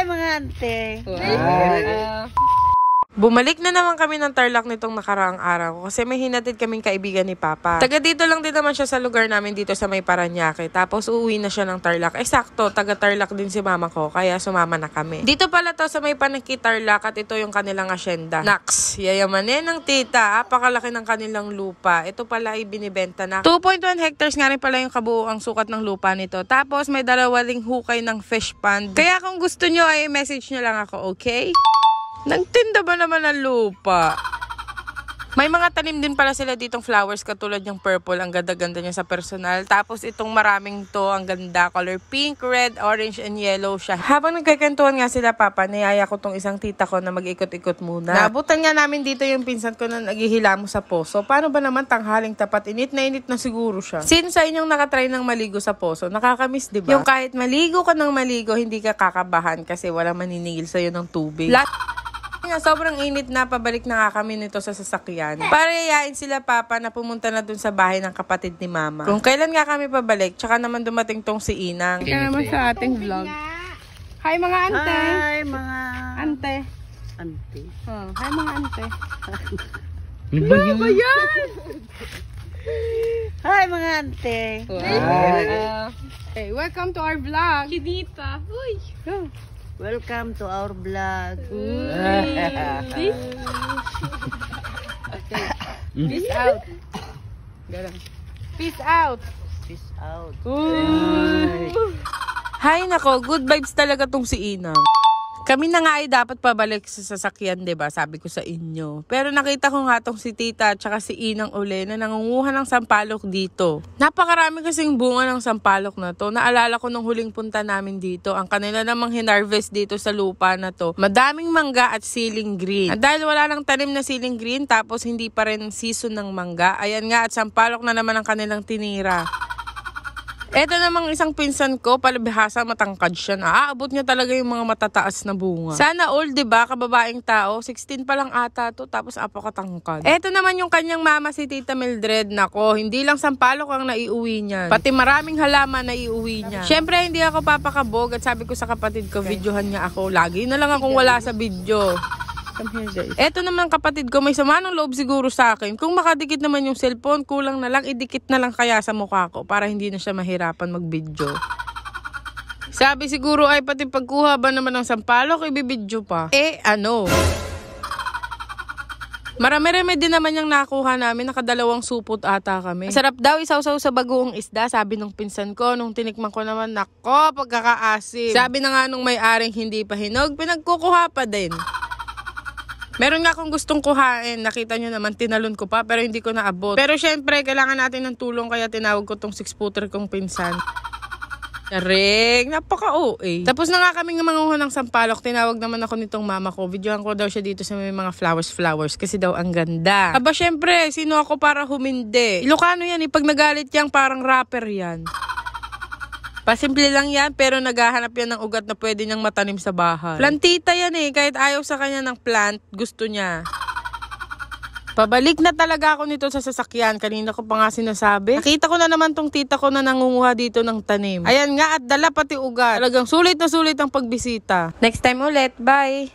mga ante. Bumalik na naman kami ng Tarlac nitong nakaraang araw kasi may hinatid kaming kaibigan ni Papa. Taga dito lang din naman siya sa lugar namin dito sa may Paranaque. Tapos uuwi na siya ng Tarlac. Sakto, taga Tarlac din si mama ko kaya sumama na kami. Dito pala to sa may Paniki Tarlac at ito yung kanilang asyenda. Naks, yayamanin ng tita. Apakalaki ng kanilang lupa. Ito pala ay binibenta na. 2.1 hectares nga rin pala yung kabuuang sukat ng lupa nito. Tapos may dalawaling hukay ng fish pond. Kaya kung gusto nyo ay message nyo lang ako, okay? Nagtinda ba naman ng lupa? May mga tanim din pala sila ditong flowers katulad yung purple. Ang ganda-ganda niya sa personal. Tapos itong maraming to, ang ganda. Color pink, red, orange, and yellow siya. Habang nagkakantuhan nga sila Papa, niyaya ko tong isang tita ko na mag-ikot-ikot muna. Naabutan nga namin dito yung pinsan ko na naghihilamo sa poso. Paano ba naman tanghaling tapat? Init na siguro siya. Since sa inyong nakatry ng maligo sa poso, nakakamiss diba? Yung kahit maligo ka ng maligo, hindi ka kakabahan kasi walang maniningil sa'yo ng tubig. Sobrang init na, pabalik na nga kami nito sa sasakyan. Para yayain sila Papa na pumunta na dun sa bahay ng kapatid ni Mama. Kung kailan nga kami pabalik, tsaka naman dumating tong si Inang. Ika naman sa ating vlog. Hi mga ante. Hi mga ante. ante. Oh, hi mga ante. Ano ba yan? Hi mga ante. Hey, welcome to our vlog. Kidita. Uy. Go. Welcome to our vlog. Okay. Peace out. Peace out. Peace out. Hay nako, good vibes talaga tong si Inang. Kami na nga ay dapat pabalik sa sasakyan, 'di ba? Sabi ko sa inyo. Pero nakita ko nga tong si Tita at saka si Inang uli na nangunguha ng sampalok dito. Napakarami kasing bunga ng sampalok na to. Naalala ko nung huling punta namin dito, ang kanila namang hinarvest dito sa lupa na to. Madaming mangga at siling green. At dahil wala nang tanim na siling green tapos hindi pa rin season ng mangga, ayan nga at sampalok na naman ang kanilang tinira. Eto namang isang pinsan ko, palibhasa matangkad siya na. Aabot niya talaga yung mga matataas na bunga. Sana all, 'di ba? Kababaeng tao, 16 pa lang ata to, tapos apakatangkad. Eto naman yung kanyang mama si Tita Mildred. Nako, hindi lang sampalok ang naiuwi niya. Pati maraming halaman na iuwi niya. Syempre, hindi ako papakabog at sabi ko sa kapatid ko, videohan niya ako. Lagi na lang akong wala sa video. Come here, guys. Eto naman kapatid ko, may sama ng loob siguro sa akin. Kung makadikit naman yung cellphone, kulang na lang, idikit na lang kaya sa mukha ko para hindi na siya mahirapan mag-video. Sabi siguro ay pati pagkuha ba naman ng sampalok, ibibidyo pa. Ano? Marami-rami din naman yung nakuha namin, nakadalawang supot ata kami. Sarap daw isawsaw sa bagoong isda, sabi nung pinsan ko. Nung tinikman ko naman, nako, pagkakaasim. Sabi na nga nung may-aring hindi pa hinog, pinagkukuha pa din. Meron nga akong gustong kuhain. Nakita nyo naman, tinalon ko pa pero hindi ko naabot. Pero syempre, kailangan natin ng tulong kaya tinawag ko tong 6-footer kong pinsan. Taring, napaka-OA. Tapos na nga kaming manguha ng sampalok, tinawag naman ako nitong mama ko. Videohan ko daw siya dito sa may mga flowers kasi daw ang ganda. Aba syempre, sino ako para humindi? Ilocano yan, pag nagalit yan, parang rapper yan. Pasimple lang yan, pero naghahanap yan ng ugat na pwede niyang matanim sa bahay. Plantita yan kahit ayaw sa kanya ng plant, gusto niya. Pabalik na talaga ako nito sa sasakyan, kanina ko pa nga sinasabi. Nakita ko na naman tong tita ko na nangunguha dito ng tanim. Ayan nga at dala pati ugat. Talagang sulit na sulit ang pagbisita. Next time ulit, bye!